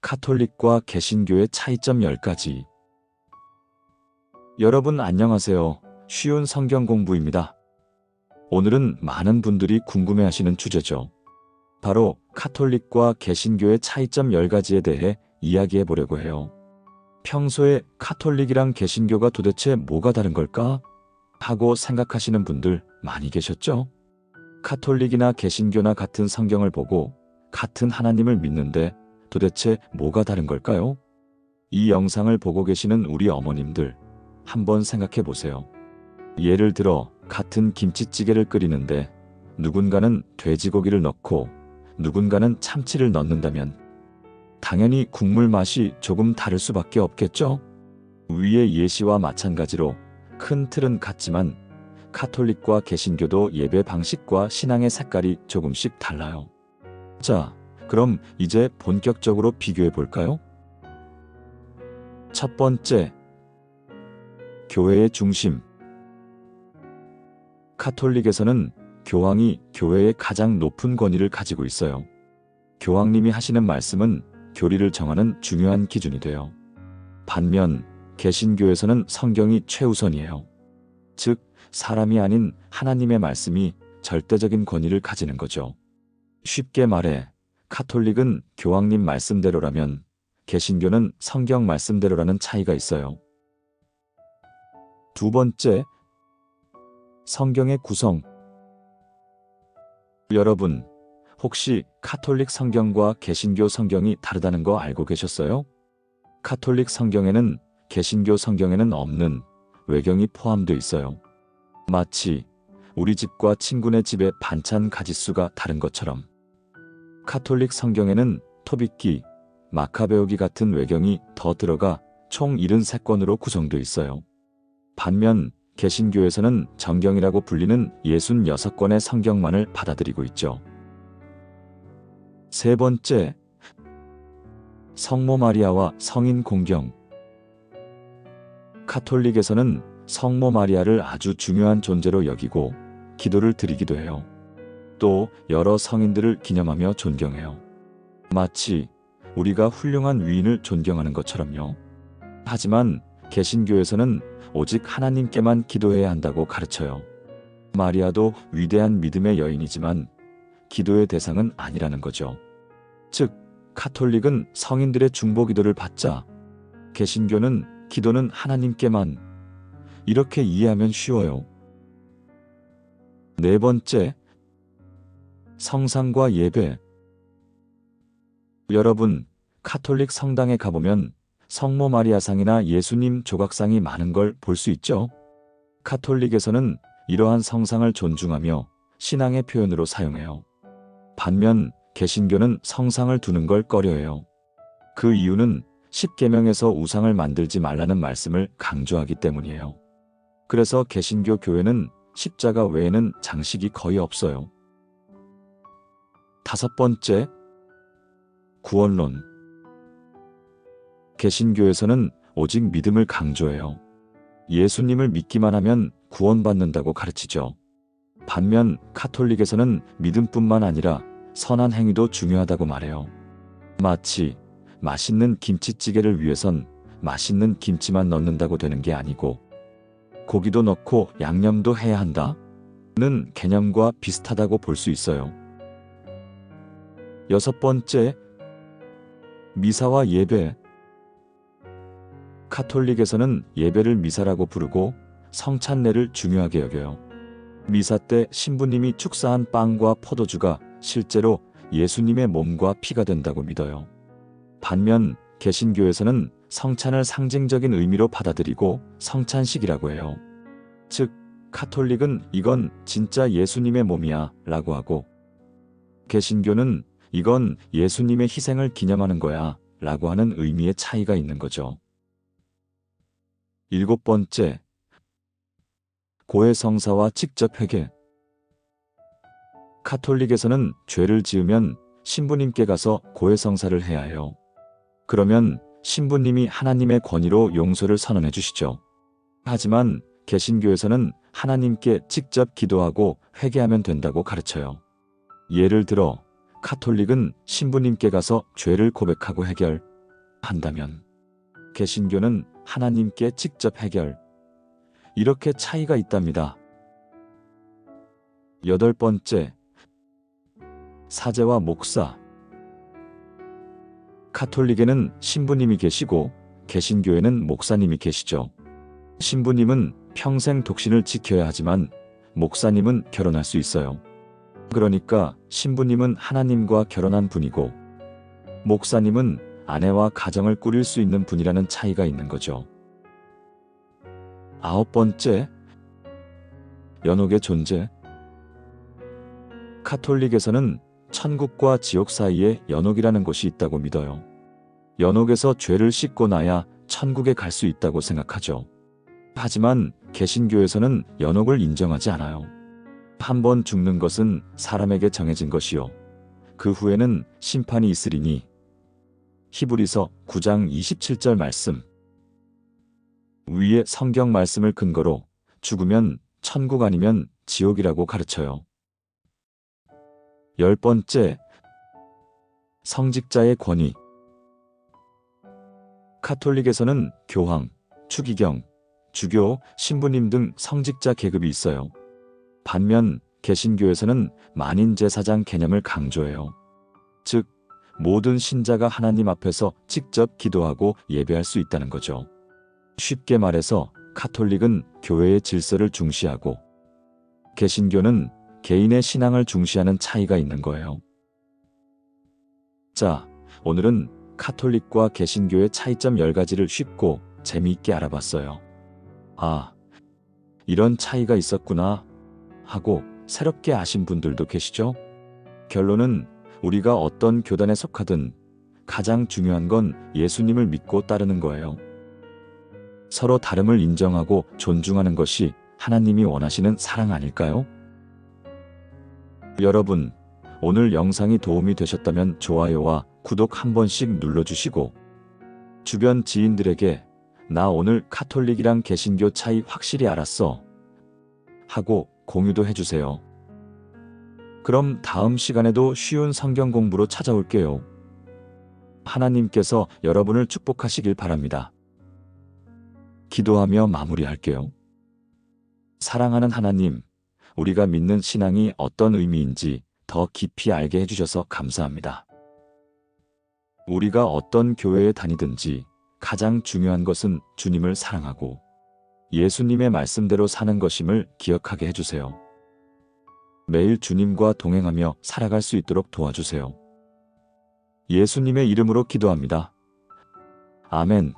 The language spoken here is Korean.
카톨릭과 개신교의 차이점 10가지. 여러분 안녕하세요. 쉬운 성경 공부입니다. 오늘은 많은 분들이 궁금해하시는 주제죠. 바로 카톨릭과 개신교의 차이점 10가지에 대해 이야기해 보려고 해요. 평소에 카톨릭이랑 개신교가 도대체 뭐가 다른 걸까? 하고 생각하시는 분들 많이 계셨죠? 카톨릭이나 개신교나 같은 성경을 보고 같은 하나님을 믿는데 도대체 뭐가 다른 걸까요? 이 영상을 보고 계시는 우리 어머님들, 한번 생각해 보세요. 예를 들어 같은 김치찌개를 끓이는데 누군가는 돼지고기를 넣고 누군가는 참치를 넣는다면 당연히 국물 맛이 조금 다를 수밖에 없겠죠? 위의 예시와 마찬가지로 큰 틀은 같지만 카톨릭과 개신교도 예배 방식과 신앙의 색깔이 조금씩 달라요. 자, 그럼 이제 본격적으로 비교해 볼까요? 첫 번째, 교회의 중심. 카톨릭에서는 교황이 교회의 가장 높은 권위를 가지고 있어요. 교황님이 하시는 말씀은 교리를 정하는 중요한 기준이 돼요. 반면 개신교에서는 성경이 최우선이에요. 즉, 사람이 아닌 하나님의 말씀이 절대적인 권위를 가지는 거죠. 쉽게 말해 카톨릭은 교황님 말씀대로라면 개신교는 성경 말씀대로라는 차이가 있어요. 두 번째, 성경의 구성. 여러분, 혹시 카톨릭 성경과 개신교 성경이 다르다는 거 알고 계셨어요? 카톨릭 성경에는 개신교 성경에는 없는 외경이 포함되어 있어요. 마치 우리 집과 친구네 집의 반찬 가짓수가 다른 것처럼 카톨릭 성경에는 토빗기, 마카베오기 같은 외경이 더 들어가 총 73권으로 구성되어 있어요. 반면 개신교에서는 정경이라고 불리는 66권의 성경만을 받아들이고 있죠. 세 번째, 성모 마리아와 성인 공경. 카톨릭에서는 성모 마리아를 아주 중요한 존재로 여기고 기도를 드리기도 해요. 또 여러 성인들을 기념하며 존경해요. 마치 우리가 훌륭한 위인을 존경하는 것처럼요. 하지만 개신교에서는 오직 하나님께만 기도해야 한다고 가르쳐요. 마리아도 위대한 믿음의 여인이지만 기도의 대상은 아니라는 거죠. 즉, 카톨릭은 성인들의 중보 기도를 받자, 개신교는 기도는 하나님께만, 이렇게 이해하면 쉬워요. 네 번째, 성상과 예배. 여러분, 카톨릭 성당에 가보면 성모 마리아상이나 예수님 조각상이 많은 걸 볼 수 있죠? 카톨릭에서는 이러한 성상을 존중하며 신앙의 표현으로 사용해요. 반면 개신교는 성상을 두는 걸 꺼려해요. 그 이유는 십계명에서 우상을 만들지 말라는 말씀을 강조하기 때문이에요. 그래서 개신교 교회는 십자가 외에는 장식이 거의 없어요. 다섯 번째, 구원론. 개신교에서는 오직 믿음을 강조해요. 예수님을 믿기만 하면 구원받는다고 가르치죠. 반면 카톨릭에서는 믿음뿐만 아니라 선한 행위도 중요하다고 말해요. 마치 맛있는 김치찌개를 위해선 맛있는 김치만 넣는다고 되는 게 아니고 고기도 넣고 양념도 해야 한다는 개념과 비슷하다고 볼 수 있어요. 여섯 번째, 미사와 예배. 카톨릭에서는 예배를 미사라고 부르고 성찬례를 중요하게 여겨요. 미사 때 신부님이 축사한 빵과 포도주가 실제로 예수님의 몸과 피가 된다고 믿어요. 반면 개신교에서는 성찬을 상징적인 의미로 받아들이고 성찬식이라고 해요. 즉, 카톨릭은 이건 진짜 예수님의 몸이야 라고 하고 개신교는 이건 예수님의 희생을 기념하는 거야 라고 하는 의미의 차이가 있는 거죠. 일곱 번째, 고해성사와 직접 회개. 카톨릭에서는 죄를 지으면 신부님께 가서 고해성사를 해야 해요. 그러면 신부님이 하나님의 권위로 용서를 선언해 주시죠. 하지만 개신교에서는 하나님께 직접 기도하고 회개하면 된다고 가르쳐요. 예를 들어 카톨릭은 신부님께 가서 죄를 고백하고 해결, 한다면 개신교는 하나님께 직접 해결. 이렇게 차이가 있답니다. 8번째, 사제와 목사. 가톨릭에는 신부님이 계시고 개신교에는 목사님이 계시죠. 신부님은 평생 독신을 지켜야 하지만 목사님은 결혼할 수 있어요. 그러니까 신부님은 하나님과 결혼한 분이고 목사님은 아내와 가정을 꾸릴 수 있는 분이라는 차이가 있는 거죠. 9번째, 연옥의 존재. 가톨릭에서는 천국과 지옥 사이에 연옥이라는 곳이 있다고 믿어요. 연옥에서 죄를 씻고 나야 천국에 갈 수 있다고 생각하죠. 하지만 개신교에서는 연옥을 인정하지 않아요. 한 번 죽는 것은 사람에게 정해진 것이요. 그 후에는 심판이 있으리니. 히브리서 9장 27절 말씀. 위의 성경 말씀을 근거로 죽으면 천국 아니면 지옥이라고 가르쳐요. 10번째, 성직자의 권위. 가톨릭에서는 교황, 추기경, 주교, 신부님 등 성직자 계급이 있어요. 반면 개신교에서는 만인제사장 개념을 강조해요. 즉, 모든 신자가 하나님 앞에서 직접 기도하고 예배할 수 있다는 거죠. 쉽게 말해서 가톨릭은 교회의 질서를 중시하고 개신교는 개인의 신앙을 중시하는 차이가 있는 거예요. 자, 오늘은 가톨릭과 개신교의 차이점 10가지를 쉽고 재미있게 알아봤어요. 아, 이런 차이가 있었구나 하고 새롭게 아신 분들도 계시죠? 결론은 우리가 어떤 교단에 속하든 가장 중요한 건 예수님을 믿고 따르는 거예요. 서로 다름을 인정하고 존중하는 것이 하나님이 원하시는 사랑 아닐까요? 여러분, 오늘 영상이 도움이 되셨다면 좋아요와 구독 한 번씩 눌러주시고 주변 지인들에게 나 오늘 가톨릭이랑 개신교 차이 확실히 알았어 하고 공유도 해주세요. 그럼 다음 시간에도 쉬운 성경 공부로 찾아올게요. 하나님께서 여러분을 축복하시길 바랍니다. 기도하며 마무리할게요. 사랑하는 하나님, 우리가 믿는 신앙이 어떤 의미인지 더 깊이 알게 해주셔서 감사합니다. 우리가 어떤 교회에 다니든지 가장 중요한 것은 주님을 사랑하고 예수님의 말씀대로 사는 것임을 기억하게 해주세요. 매일 주님과 동행하며 살아갈 수 있도록 도와주세요. 예수님의 이름으로 기도합니다. 아멘.